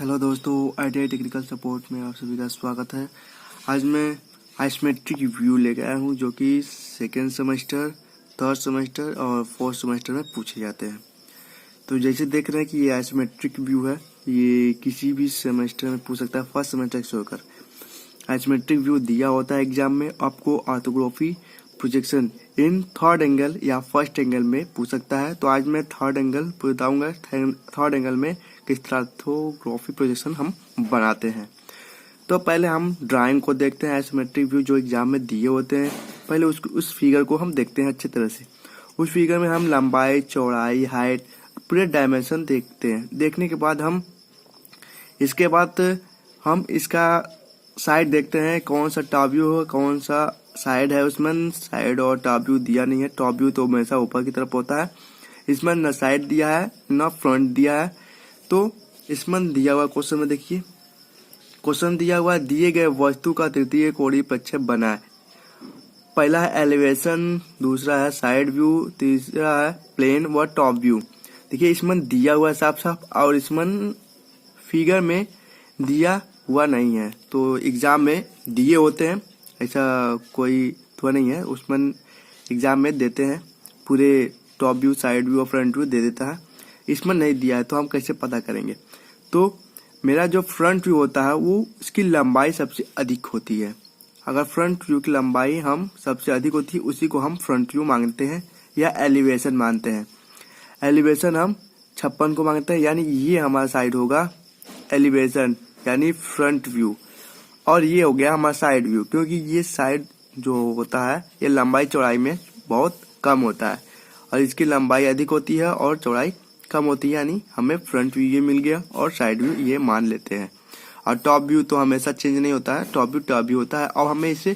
Hello दोस्तों, ITI technical support में आप सभी का स्वागत है। आज मैं आइसमेट्रिक व्यू लेके आया हूँ जो कि सेकेंड सेमेस्टर, थर्ड सेमेस्टर और फोर्थ सेमेस्टर में पूछे जाते हैं। तो जैसे देख रहे हैं कि ये आइसमेट्रिक व्यू है, ये किसी भी सेमेस्टर में पूछ सकता है, फर्स्ट सेमेस्टर से होकर। आइसमेट्रिक व्यू दिया होता है एग्जाम में, आपको orthography projection in third angle या फर्स्ट एंगल में पूछ सकता है। तो आज मैं थर्ड एंगल बताऊंगा, थर्ड एंगल में किस तरह ऑर्थोग्राफी प्रोजेक्शन हम बनाते हैं। तो पहले हम ड्राइंग को देखते हैं, आइसोमेट्रिक व्यू जो एग्जाम में दिए होते हैं। पहले उस फिगर को हम देखते हैं अच्छी तरह से। उस फिगर में हम लंबाई, चौड़ाई, हाइट, पूरे डायमेंशन देखते हैं। देखने के बाद इसके बाद हम इसका साइड देखते हैं, कौन सा टॉप व्यू है, कौन सा साइड है। उसमें साइड और टॉप व्यू दिया नहीं है। टॉप व्यू तो हमेशा ऊपर की तरफ होता है। इसमें न साइड दिया है न फ्रंट दिया है। तो इसमें दिया हुआ क्वेश्चन में देखिए, क्वेश्चन दिया हुआ है, दिए गए वस्तु का तृतीय कोणीय प्रक्षेप बनाए। पहला है एलिवेशन, दूसरा है साइड व्यू, तीसरा है प्लेन व टॉप व्यू। देखिए इसमें दिया हुआ है साफ साफ, और इसमें फिगर में दिया हुआ नहीं है। तो एग्जाम में दिए होते हैं, ऐसा कोई तो नहीं है। उसमें एग्जाम में देते हैं, पूरे टॉप व्यू, साइड व्यू और फ्रंट व्यू दे देता है। इसमें नहीं दिया है तो हम कैसे पता करेंगे। तो मेरा जो फ्रंट व्यू होता है वो उसकी लंबाई सबसे अधिक होती है। अगर फ्रंट व्यू की लंबाई हम सबसे अधिक होती है, उसी को हम फ्रंट व्यू मांगते हैं या एलिवेशन मानते हैं। एलिवेशन हम 56 को मांगते हैं, यानी ये हमारा साइड होगा एलिवेशन यानी फ्रंट व्यू, और ये हो गया हमारा साइड व्यू। क्योंकि ये साइड जो होता है ये लंबाई चौड़ाई में बहुत कम होता है, और इसकी लंबाई अधिक होती है और चौड़ाई कम होती है, यानी हमें फ्रंट व्यू ये मिल गया और साइड व्यू ये मान लेते हैं। और टॉप व्यू तो हमेशा चेंज नहीं होता है, टॉप व्यू होता है। और हमें इसे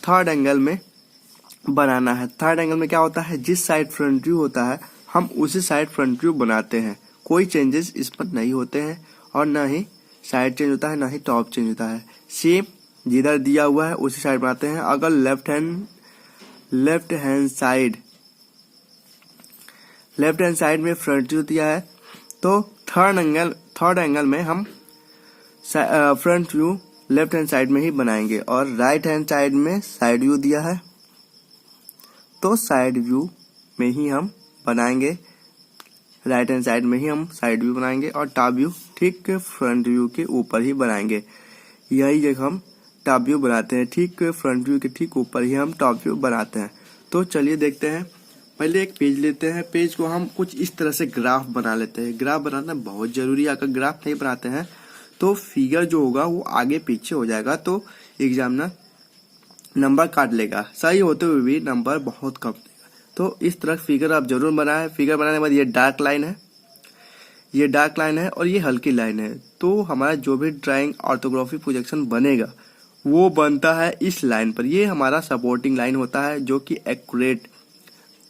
थर्ड एंगल में बनाना है। थर्ड एंगल में क्या होता है, जिस साइड फ्रंट व्यू होता है हम उसी साइड फ्रंट व्यू बनाते हैं। कोई चेंजेस इस पर नहीं होते हैं, और न ही साइड चेंज होता है ना ही टॉप चेंज होता है। सेम जिधर दिया हुआ है उसी साइड बनाते हैं। अगर लेफ्ट हैंड साइड में फ्रंट व्यू दिया है तो थर्ड एंगल में हम front view left hand side में ही बनाएंगे। और राइट हैंड साइड में साइड व्यू दिया है तो साइड व्यू में ही हम बनाएंगे, राइट हैंड साइड में ही हम साइड व्यू बनाएंगे। और टॉप व्यू ठीक फ्रंट व्यू के ऊपर ही बनाएंगे। यही जगह हम टॉप व्यू बनाते हैं, ठीक फ्रंट व्यू के ठीक ऊपर ही हम टॉप व्यू बनाते हैं। तो चलिए देखते हैं। पहले एक पेज लेते हैं, पेज को हम कुछ इस तरह से ग्राफ बना लेते हैं। ग्राफ बनाना बहुत जरूरी है। अगर ग्राफ नहीं बनाते हैं तो फिगर जो होगा वो आगे पीछे हो जाएगा, तो एग्जामिनर नंबर काट लेगा। सही होते हुए भी नंबर बहुत कम देगा। तो इस तरह फिगर आप जरूर बनाएं। फिगर बनाने के बाद ये डार्क लाइन है और ये हल्की लाइन है। तो हमारा जो भी ड्राइंग ऑर्थोग्राफी प्रोजेक्शन बनेगा वो बनता है इस लाइन पर। ये हमारा सपोर्टिंग लाइन होता है जो कि एक्यूरेट,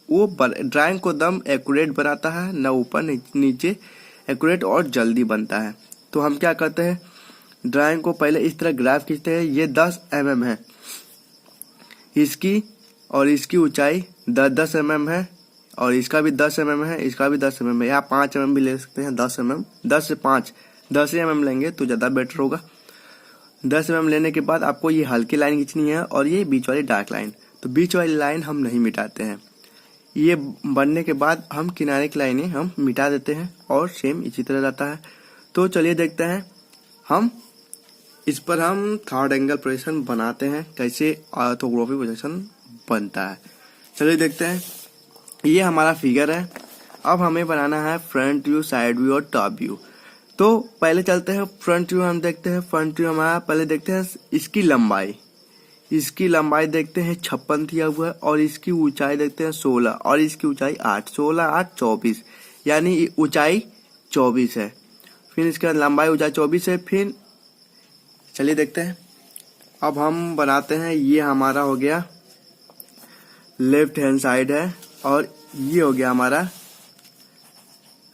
वो ड्राइंग को दम एक्यूरेट बनाता है, न ऊपर नीचे, एक्यूरेट और जल्दी बनता है। तो हम क्या करते हैं, ड्राइंग को पहले इस तरह ग्राफ खींचते हैं। ये 10 mm है, इसकी और इसकी ऊंचाई 10 mm है, और इसका भी 10 mm है, इसका भी 10 mm है। यहाँ 5 mm भी ले सकते हैं, 10 mm, 10 से 5, 10 mm लेंगे तो ज्यादा बेटर होगा। 10 mm लेने के बाद आपको ये हल्की लाइन खींचनी है और ये बीच वाली डार्क लाइन। तो बीच वाली लाइन हम नहीं मिटाते हैं। ये बनने के बाद हम किनारे की लाइनें हम मिटा देते हैं, और सेम इसी तरह रहता है। तो चलिए देखते हैं हम इस पर हम थर्ड एंगल प्रोजेक्शन बनाते हैं, कैसे ऑर्थोग्राफी प्रोजेक्शन बनता है। चलिए देखते हैं। ये हमारा फिगर है। अब हमें बनाना है फ्रंट व्यू, साइड व्यू और टॉप व्यू। तो पहले चलते हैं फ्रंट व्यू। हम देखते हैं फ्रंट व्यू हमारा, पहले देखते हैं इसकी लंबाई देखते हैं 56 दिया हुआ है, और इसकी ऊंचाई देखते हैं 16, और इसकी ऊंचाई 8, 16, 8, 24, यानी ऊंचाई 24 है। फिर इसका लंबाई ऊंचाई 24 है। फिर चलिए देखते हैं। अब हम बनाते हैं, ये हमारा हो गया लेफ्ट हैंड साइड है, और ये हो गया हमारा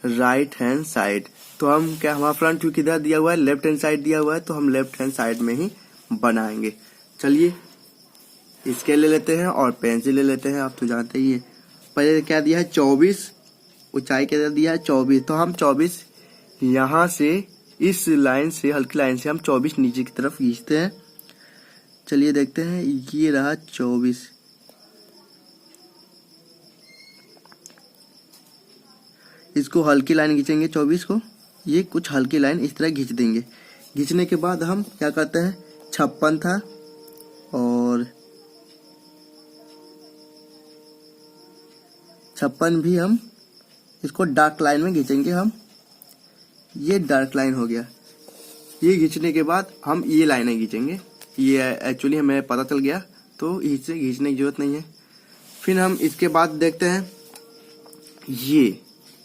राइट हैंड साइड। तो हम क्या, हमारा फ्रंट व्यू किधर दिया हुआ है, लेफ्ट हैंड साइड दिया हुआ है, तो हम लेफ्ट हैंड साइड में ही बनाएंगे। चलिए स्केल ले लेते हैं और पेंसिल ले लेते हैं। आप तो जानते ही है। पहले क्या दिया है 24, ऊंचाई क्या दिया है 24, तो हम 24 यहाँ से इस लाइन से, हल्की लाइन से हम 24 नीचे की तरफ खींचते हैं। चलिए देखते हैं, ये रहा 24। इसको हल्की लाइन खींचेंगे 24 को, ये कुछ हल्की लाइन इस तरह खींच देंगे। खींचने के बाद हम क्या करते हैं, 56 था और 56 भी हम इसको डार्क लाइन में खींचेंगे हम। ये डार्क लाइन हो गया। ये खींचने के बाद हम ये लाइनें खींचेंगे। ये एक्चुअली हमें पता चल गया, तो इसे खींचने की जरूरत नहीं है। फिर हम इसके बाद देखते हैं,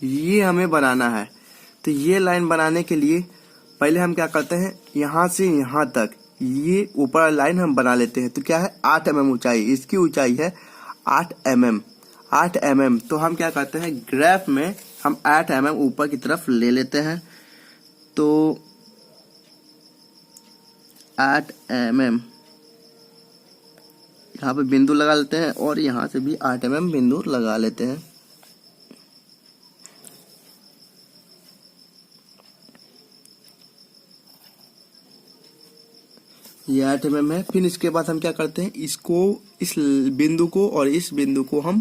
ये हमें बनाना है। तो ये लाइन बनाने के लिए पहले हम क्या करते हैं, यहाँ से यहाँ तक ये ऊपर लाइन हम बना लेते हैं। तो क्या है, 8 mm ऊंचाई, इसकी ऊंचाई है 8 mm। 8 mm तो हम क्या करते हैं, ग्राफ में हम 8 mm ऊपर की तरफ ले लेते हैं। तो 8 mm यहाँ पे बिंदु लगा लेते हैं और यहाँ से भी 8 mm बिंदु लगा लेते हैं। ये 8 mm है। फिर इसके बाद हम क्या करते हैं, इसको, इस बिंदु को और इस बिंदु को हम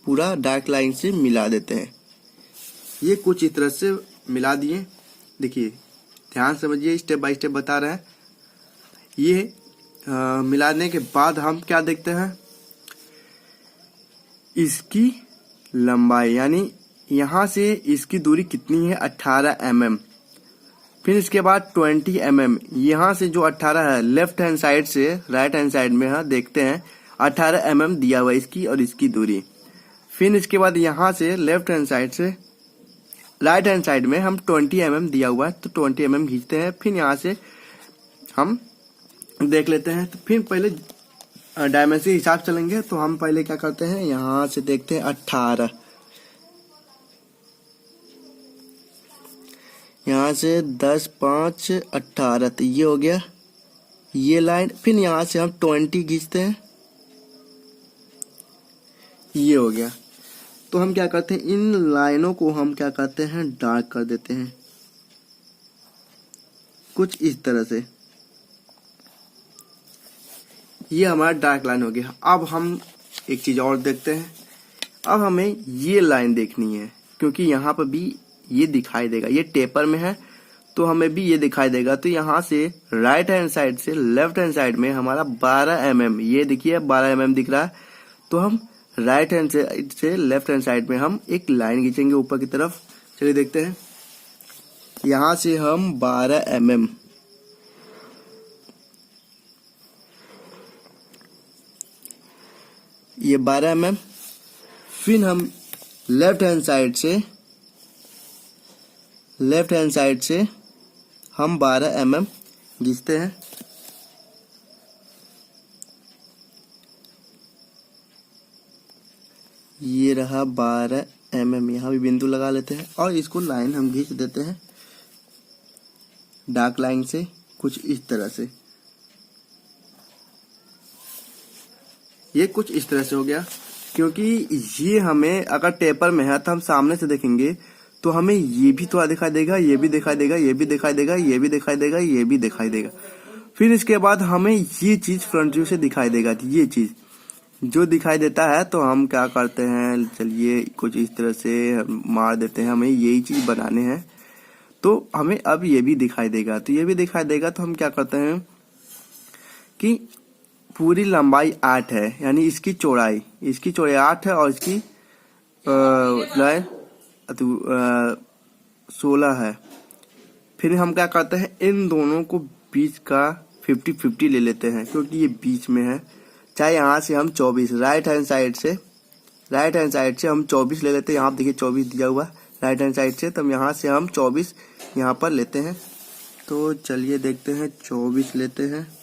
पूरा डार्क लाइन से मिला देते हैं। ये कुछ इस तरह से मिला दिए। देखिए, ध्यान समझिए, स्टेप बाय स्टेप बता रहे हैं। ये मिलाने के बाद हम क्या देखते हैं, इसकी लंबाई, यानी यहाँ से इसकी दूरी कितनी है, 18 mm। फिर इसके बाद 20 mm, यहाँ से जो 18 है, लेफ्ट हैंड साइड से राइट हैंड साइड में है, देखते हैं 18 mm दिया हुआ इसकी और इसकी दूरी। फिर इसके बाद यहाँ से लेफ्ट हैंड साइड से राइट हैंड साइड में हम 20 mm दिया हुआ है, तो 20 mm खींचते हैं। फिर यहाँ से हम देख लेते हैं। तो फिर पहले डायमेंशन हिसाब चलेंगे। तो हम पहले क्या करते हैं, यहाँ से देखते हैं 18, यहाँ से 10, 5, 18, तो ये हो गया ये लाइन। फिर यहाँ से हम 20 खींचते हैं, ये हो गया। तो हम क्या करते हैं, इन लाइनों को हम क्या करते हैं, डार्क कर देते हैं कुछ इस तरह से। ये हमारा डार्क लाइन हो गया। अब हम एक चीज और देखते हैं। अब हमें ये लाइन देखनी है, क्योंकि यहाँ पर भी ये दिखाई देगा, ये टेपर में है तो हमें भी ये दिखाई देगा। तो यहाँ से राइट हैंड साइड से लेफ्ट हैंड साइड में हमारा 12 mm, ये देखिए 12 mm दिख रहा है। तो हम राइट हैंड से लेफ्ट हैंड साइड में हम एक लाइन खींचेंगे ऊपर की तरफ। चलिए देखते हैं, यहाँ से हम 12 mm, ये 12 mm। फिर हम लेफ्ट हैंड साइड से हम 12 mm खींचते हैं। ये रहा 12 mm, यहाँ भी बिंदु लगा लेते हैं और इसको लाइन हम खींच देते हैं डार्क लाइन से कुछ इस तरह से। ये कुछ इस तरह से हो गया, क्योंकि ये हमें अगर टेपर में है तो हम सामने से देखेंगे तो हमें ये भी थोड़ा दिखाई देगा, ये भी दिखाई देगा, ये भी दिखाई देगा, ये भी दिखाई देगा, ये भी दिखाई देगा। फिर इसके बाद हमें ये चीज फ्रंट व्यू से दिखाई देगा। ये चीज जो दिखाई देता है तो हम क्या करते हैं, चलिए कुछ इस तरह से मार देते हैं। हमें यही चीज बनाने हैं तो हमें अब ये भी दिखाई देगा। तो ये भी दिखाई देगा तो हम क्या करते हैं कि पूरी लंबाई 8 है, यानी इसकी चौड़ाई 8 है और इसकी 16 है। फिर हम क्या करते हैं, इन दोनों को बीच का 50-50 ले लेते हैं, क्योंकि ये बीच में है। चाहे यहाँ से हम 24 राइट हैंड साइड से हम 24 ले लेते हैं। यहाँ देखिए 24 दिया हुआ राइट हैंड साइड से, तो यहाँ से हम 24 यहाँ पर लेते हैं। तो चलिए देखते हैं, 24 लेते हैं।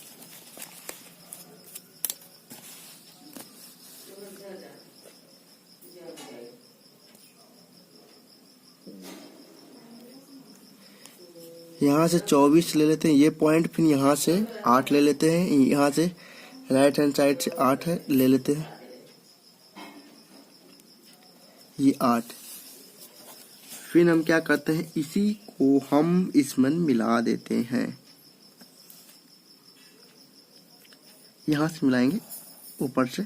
यहाँ से 24 ले लेते हैं ये पॉइंट। फिर यहाँ से 8 ले लेते हैं, यहाँ से राइट हैंड साइड से 8 है ले लेते हैं, ये 8। फिर हम क्या करते हैं, इसी को हम इसमें मिला देते हैं। यहाँ से मिलाएंगे ऊपर से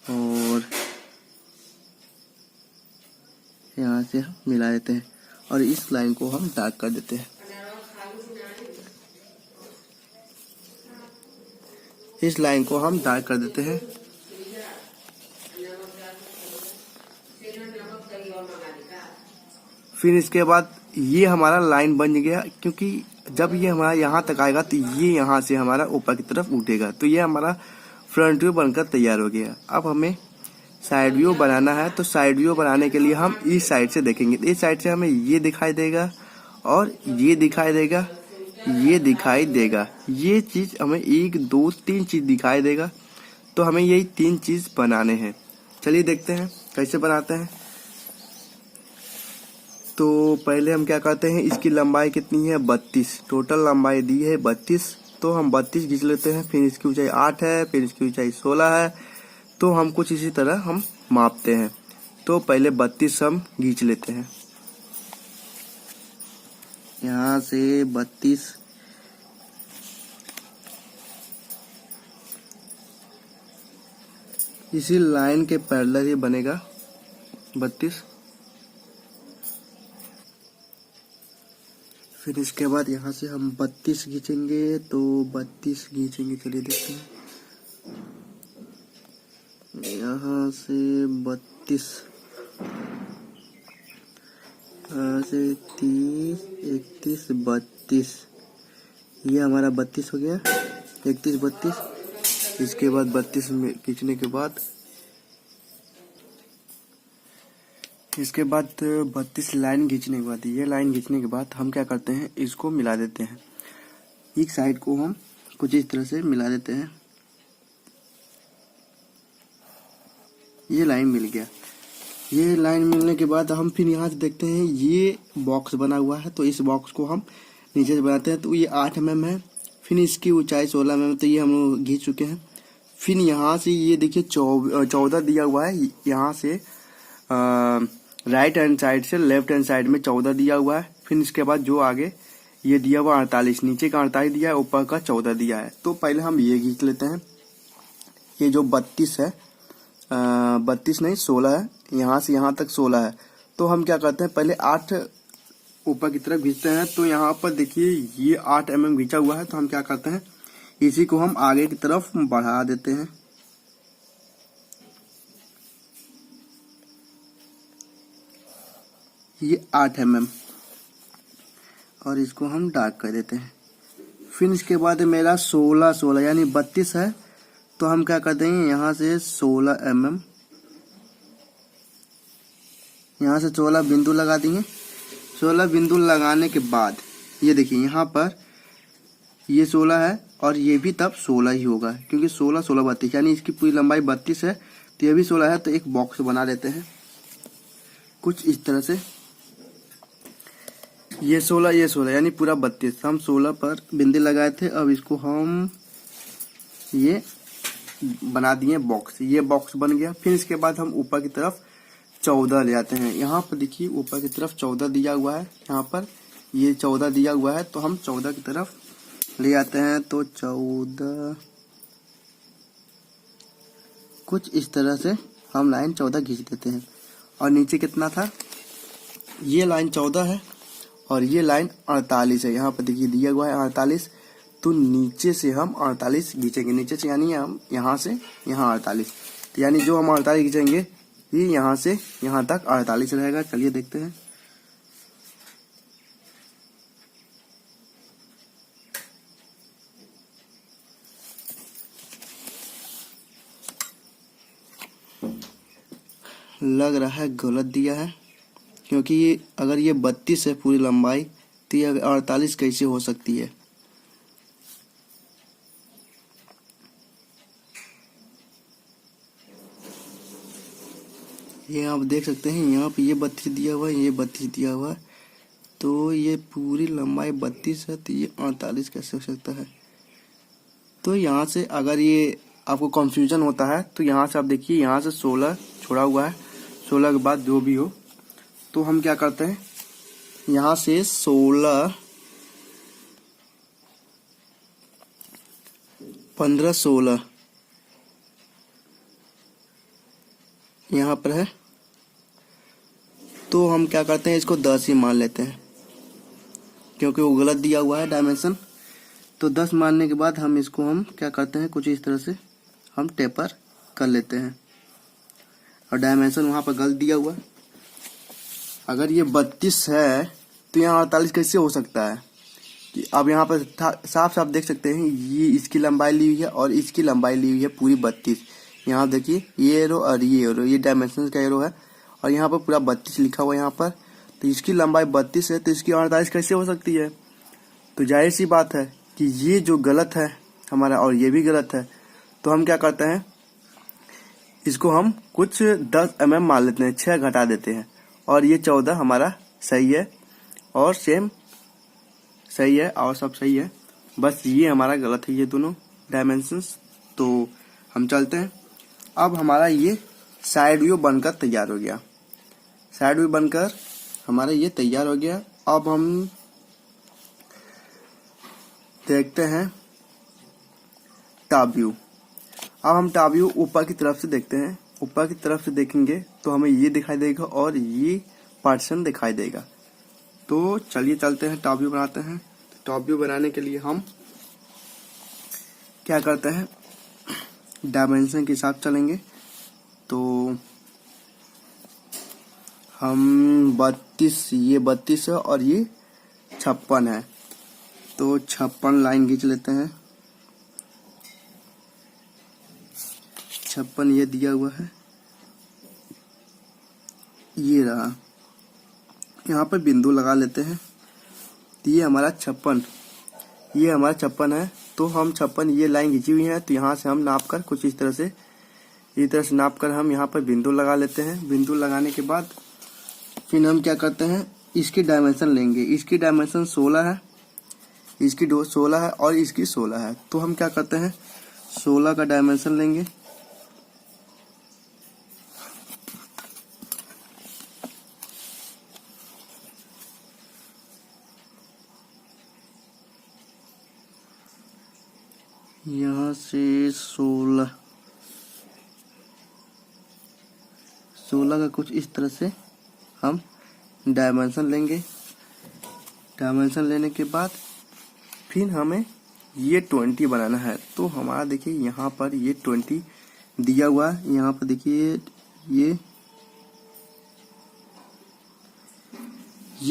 और यहाँ से हम मिला देते हैं और इस लाइन को हम डार्क कर देते हैं। इस लाइन को हम डार्क कर देते हैं। फिर इसके बाद ये हमारा लाइन बन गया, क्योंकि जब ये हमारा यहाँ तक आएगा तो ये यहाँ से हमारा ऊपर की तरफ उठेगा, तो ये हमारा फ्रंट व्यू बनकर तैयार हो गया। अब हमें साइड व्यू बनाना है, तो साइड व्यू बनाने के लिए हम इस साइड से देखेंगे। इस साइड से हमें ये दिखाई देगा और ये दिखाई देगा, ये दिखाई देगा। ये चीज हमें 1 2 3 चीज दिखाई देगा, तो हमें यही 3 चीज बनाने हैं। चलिए देखते हैं कैसे बनाते हैं। तो पहले हम क्या करते हैं, इसकी लंबाई कितनी है 32, टोटल लंबाई दी है 32, तो हम 32 खींच लेते हैं। फिर इसकी ऊंचाई 8 है, फिर इसकी ऊंचाई 16 है, तो हम कुछ इसी तरह हम मापते हैं। तो पहले 32 हम खींच लेते हैं। यहाँ से 32 इसी लाइन के पैरेलल ही बनेगा 32। फिर इसके बाद यहाँ से हम 32 खींचेंगे, तो 32 खींचेंगे। चलिए देखते हैं। यहाँ से 32, यहाँ से 30 31 32, ये हमारा 32 हो गया। 31 32, इसके बाद 32 में खींचने के बाद इसके बाद 32 लाइन खींचने के बाद, ये लाइन खींचने के बाद हम क्या करते हैं, इसको मिला देते हैं। एक साइड को हम कुछ इस तरह से मिला देते हैं। ये लाइन मिल गया। ये लाइन मिलने के बाद हम फिर यहाँ से देखते हैं, ये बॉक्स बना हुआ है, तो इस बॉक्स को हम नीचे से बनाते हैं। तो ये 8 mm है, फिर इसकी ऊंचाई 16 mm, तो ये हम लोग खींच चुके हैं। फिर यहाँ से ये देखिए 14 दिया हुआ है। यहाँ से राइट हैंड साइड से लेफ्ट हैंड साइड में 14 दिया हुआ है। फिर इसके बाद जो आगे ये दिया हुआ 48, नीचे का 48 दिया है, ऊपर का 14 दिया है। तो पहले हम ये खींच लेते हैं। ये जो 32 है, 32 नहीं 16 है, यहाँ से यहाँ तक 16 है। तो हम क्या करते हैं, पहले 8 ऊपर की तरफ खींचते हैं। तो यहाँ पर देखिए ये 8 mm खींचा हुआ है, तो हम क्या करते हैं, इसी को हम आगे की तरफ बढ़ा देते हैं। ये 8 mm और इसको हम डार्क कर देते हैं। फिर इसके बाद मेरा 16 यानी 32 है, तो हम क्या कर देंगे, यहाँ से 16 mm, यहाँ से 16 बिंदु लगा देंगे। 16 बिंदु लगाने के बाद ये देखिए यहाँ पर ये 16 है और ये भी तब 16 ही होगा, क्योंकि 16 16 32 यानी इसकी पूरी लंबाई 32 है, तो ये भी 16 है। तो एक बॉक्स बना लेते हैं कुछ इस तरह से। ये 16 यानी पूरा 32, हम 16 पर बिंदी लगाए थे। अब इसको हम ये बना दिए बॉक्स, ये बॉक्स बन गया। फिर इसके बाद हम ऊपर की तरफ 14 ले आते हैं। यहाँ पर देखिए ऊपर की तरफ 14 दिया हुआ है, यहाँ पर ये 14 दिया हुआ है, तो हम 14 की तरफ ले आते हैं। तो 14 कुछ इस तरह से हम लाइन 14 खींच देते हैं। और नीचे कितना था, ये लाइन 14 है और ये लाइन 48 है। यहाँ पर देखिए दिया हुआ है 48, तो नीचे से हम 48 खींचेंगे। नीचे से यानी हम यहाँ से यहाँ 48, तो यानी जो हम 48 खींचेंगे ये यहाँ से यहाँ तक 48 रहेगा। चलिए देखते हैं। लग रहा है गलत दिया है, क्योंकि ये अगर ये 32 है पूरी लंबाई, तो ये 48 कैसे हो सकती है। ये आप देख सकते हैं, यहाँ पे ये 32 दिया हुआ है, ये 32 दिया हुआ है, तो ये पूरी लंबाई 32 है, तो ये 48 कैसे हो सकता है। तो यहाँ से अगर ये आपको कंफ्यूजन होता है, तो यहाँ से आप देखिए, यहाँ से 16 छोड़ा हुआ है, 16 के बाद जो भी हो, तो हम क्या करते हैं, यहाँ से 16, 15, 16 यहाँ पर है, तो हम क्या करते हैं, इसको 10 ही मान लेते हैं क्योंकि वो गलत दिया हुआ है डायमेंशन। तो 10 मानने के बाद हम इसको हम क्या करते हैं, कुछ इस तरह से हम टेपर कर लेते हैं। और डायमेंशन वहाँ पर गलत दिया हुआ है। अगर ये 32 है तो यहाँ 48 कैसे हो सकता है? कि अब यहाँ पर साफ साफ देख सकते हैं, ये इसकी लंबाई ली हुई है और इसकी लंबाई ली हुई है पूरी 32। यहाँ देखिए ये एरो और ये एरो, ये डायमेंशन का एरो है और यहाँ पर पूरा 32 लिखा हुआ है यहाँ पर। तो इसकी लंबाई 32 है तो इसकी 48 कैसे हो सकती है? तो जाहिर सी बात है कि ये जो गलत है हमारा और ये भी गलत है। तो हम क्या करते हैं, इसको हम कुछ 10 mm मान लेते हैं, 6 घटा देते हैं और ये 14 हमारा सही है और सेम सही है और सब सही है। बस ये हमारा गलत है, ये दोनों डायमेंशंस। तो हम चलते हैं। अब हमारा ये साइड व्यू बनकर तैयार हो गया। साइड व्यू बनकर हमारा ये तैयार हो गया। अब हम देखते हैं टॉप व्यू। अब हम टॉप व्यू ऊपर की तरफ से देखते हैं। ऊपर की तरफ से देखेंगे तो हमें ये दिखाई देगा और ये पार्टीशन दिखाई देगा। तो चलिए चलते हैं, टॉप व्यू बनाते हैं। टॉप व्यू बनाने के लिए हम क्या करते हैं, डायमेंशन के हिसाब चलेंगे। तो हम 32, ये 32 है और ये 56 है, तो 56 लाइन खींच लेते हैं। 56 ये दिया हुआ है, ये रहा। यहाँ पर बिंदु लगा लेते हैं। तो ये हमारा 56, ये हमारा 56 है। तो हम 56 ये लाइन खींची हुई है, तो यहाँ से हम नाप कर कुछ इस तरह से नाप कर हम यहाँ पर बिंदु लगा लेते हैं। बिंदु लगाने के बाद फिर हम क्या करते हैं, इसकी डायमेंशन लेंगे। इसकी डायमेंशन 16 है, इसकी 16 है और इसकी 16 है। तो हम क्या करते हैं, 16 का डायमेंशन लेंगे। यहाँ से 16 का कुछ इस तरह से हम डायमेंशन लेंगे। डायमेंशन लेने के बाद फिर हमें ये 20 बनाना है। तो हमारा देखिए यहाँ पर ये 20 दिया हुआ है। यहाँ पर देखिए ये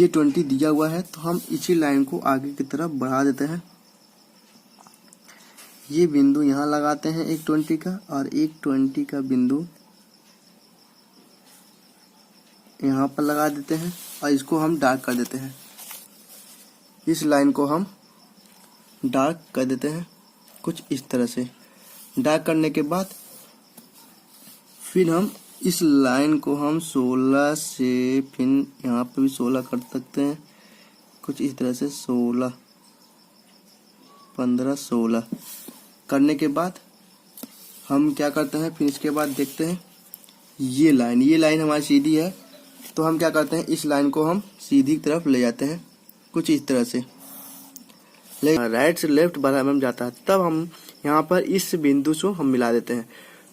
20 दिया हुआ है। तो हम इसी लाइन को आगे की तरफ बढ़ा देते हैं। ये बिंदु यहाँ लगाते हैं एक 20 का और एक 20 का बिंदु यहाँ पर लगा देते हैं और इसको हम डार्क कर देते हैं। इस लाइन को हम डार्क कर देते हैं कुछ इस तरह से। डार्क करने के बाद फिर हम इस लाइन को हम 16 से फिर यहाँ पर भी 16 कर सकते हैं कुछ इस तरह से। 16, 15, 16 करने के बाद हम क्या करते हैं, फिर इसके बाद देखते हैं ये लाइन हमारी सीधी है। तो हम क्या करते हैं, इस लाइन को हम सीधी की तरफ ले जाते हैं कुछ इस तरह से। राइट से लेफ्ट 12 mm जाता है। तब हम यहाँ पर इस बिंदु से हम मिला देते हैं।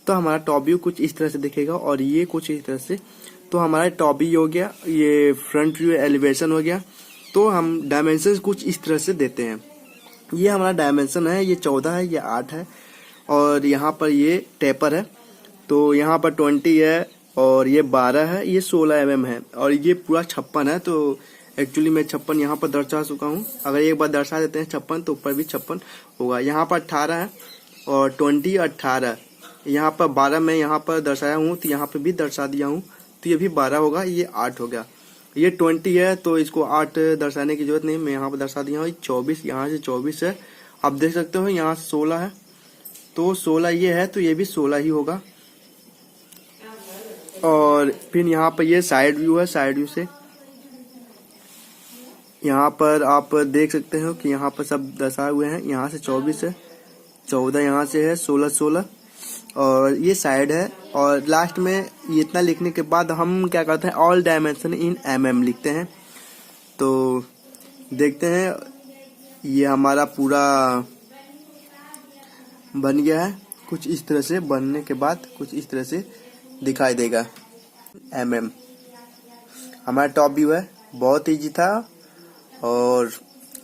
तो हमारा टॉप व्यू कुछ इस तरह से दिखेगा और ये कुछ इस तरह से। तो हमारा टॉप व्यू हो गया, ये फ्रंट व्यू एलिवेशन हो गया। तो हम डायमेंशन कुछ इस तरह से देते हैं। ये हमारा डायमेंशन है, ये 14 है, ये 8 है और यहाँ पर ये टेपर है। तो यहाँ पर 20 है और ये 12 है, ये 16 mm है और ये पूरा 56 है। तो एक्चुअली मैं 56 यहाँ पर दर्शा चुका हूँ। अगर एक बार दर्शा देते हैं 56 तो ऊपर भी 56 होगा। यहाँ पर 18 है और 20 18, यहाँ पर 12 मैं यहाँ पर दर्शाया हूँ तो यहाँ पर भी दर्शा दिया हूँ। तो ये भी 12 होगा, ये 8 हो गया। ये 20 है तो इसको 8 दर्शाने की जरूरत नहीं, मैं यहाँ पर दर्शा दिया हूँ। 24, यहाँ से 24 है, आप देख सकते हो। यहाँ से 16 है तो 16 ये है, तो ये भी 16 ही होगा। और फिर यहाँ पर ये साइड व्यू है। साइड व्यू से यहाँ पर आप देख सकते हो कि यहाँ पर सब दर्शाए हुए हैं। यहाँ से 24 है, 14 यहाँ से है, 16 16 और ये साइड है। और लास्ट में इतना लिखने के बाद हम क्या करते हैं, ऑल डायमेंशन इन mm लिखते हैं। तो देखते हैं, ये हमारा पूरा बन गया है। कुछ इस तरह से बनने के बाद कुछ इस तरह से दिखाई देगा। हमारा टॉप व्यू है, बहुत ईजी था। और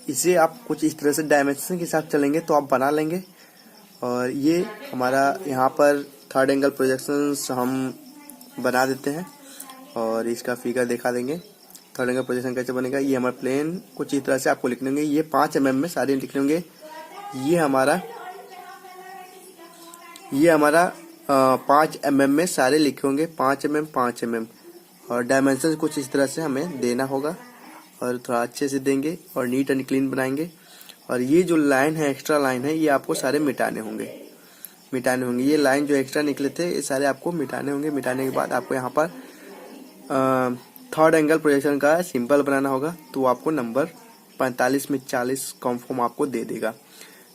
इसे आप कुछ इस तरह से डायमेंशन के साथ चलेंगे तो आप बना लेंगे। और ये हमारा यहाँ पर थर्ड एंगल प्रोजेक्शंस हम बना देते हैं और इसका फिगर दिखा देंगे। थर्ड एंगल प्रोजेक्शन कैसे बनेगा, ये हमारा प्लेन कुछ इस तरह से आपको लिखने होंगे। ये 5 mm में सारे लिखने होंगे। ये हमारा 5 mm में सारे लिखे होंगे, 5 mm 5 mm। और डायमेंशन कुछ इस तरह से हमें देना होगा और थोड़ा अच्छे से देंगे और नीट एंड क्लीन बनाएंगे। और ये जो लाइन है, एक्स्ट्रा लाइन है, ये आपको सारे मिटाने होंगे। ये लाइन जो एक्स्ट्रा निकले थे ये सारे आपको मिटाने होंगे। मिटाने के बाद आपको यहाँ पर थर्ड एंगल प्रोजेक्शन का सिंबल बनाना होगा। तो आपको नंबर 45 में 40 कॉन्फर्म आपको दे देगा,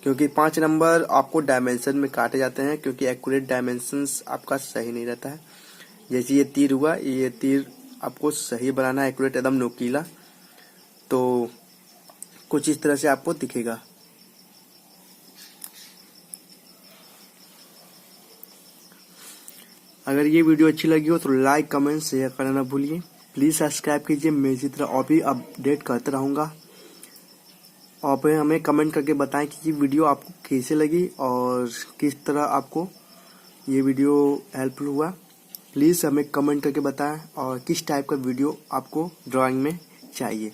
क्योंकि 5 नंबर आपको डायमेंशन में काटे जाते हैं, क्योंकि एक्यूरेट डायमेंशंस आपका सही नहीं रहता है। जैसे ये तीर हुआ, ये तीर आपको सही बनाना है, एक्यूरेट एकदम नोकीला। तो कुछ इस तरह से आपको दिखेगा। अगर ये वीडियो अच्छी लगी हो तो लाइक कमेंट शेयर करना ना भूलिए। प्लीज सब्सक्राइब कीजिए। मैं इसी तरह और भी अपडेट करता रहूँगा। और फिर हमें कमेंट करके बताएं कि ये वीडियो आपको कैसे लगी और किस तरह आपको ये वीडियो हेल्पफुल हुआ। प्लीज़ हमें कमेंट करके बताएं और किस टाइप का वीडियो आपको ड्राइंग में चाहिए।